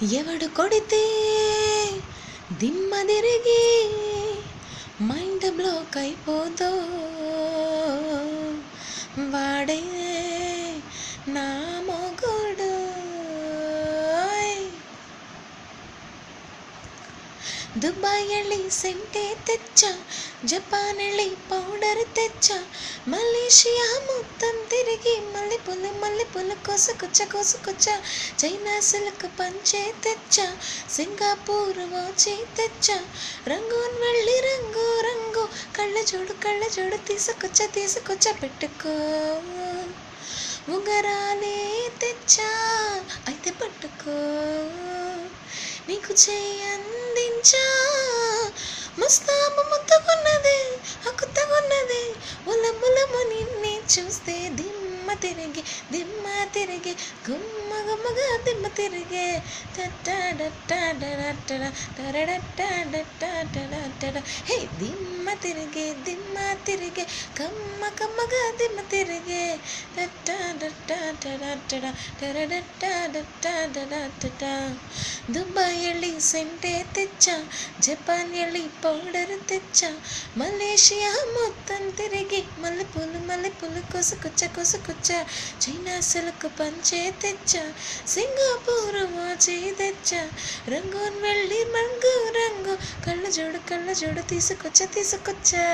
ఎవడు కొడితే దిమ్మ తిరిగి మైండ్ బ్లోక్ అయిపోదో వాడే నా మొగుడు. దుబాయ్ వెళ్ళి సెంటే తెచ్చా, జపాన్ వెళ్ళి పౌడర్ తెచ్చా, మలేషియా మొత్తం తిరిగి మల్లెపూలు కోసుకొచ్చా, చైనా సిల్క్ పంచే తెచ్చా, సింగపూర్ వాచి తెచ్చా, రంగూన్ వెళ్ళి రంగు కళ్ళ జోడు తీసుకొచ్చా పెట్టుకో. ఉంగరాలే తెచ్చా అయితే పట్టుకో, నీకు అందించా, మస్తాబు ముద్దుకున్నదే హక్కుతగున్నదే, ఉలములము నిన్నే చూస్తే దిమ్మ తిరిగి గుమ్మగా దిమ్మ తిరిగే హే దిమ్మ తిరిగే కమ్మగా దిమ్మ తిరిగే. దుబాయ్ వెళ్ళి సెంటే తెచ్చా, జపాన్ వెళ్ళి పౌడర్ తెచ్చా, మలేషియా మొత్తం తిరిగి మల్లెపూలు కోసుకొచ్చా, చైనా సిల్క్ పంచే తెచ్చా, సింగపూర్ వాచి తెచ్చా, రంగూన్ వెళ్ళి రంగు కళ్ళ జోడు తీసుకొచ్చా.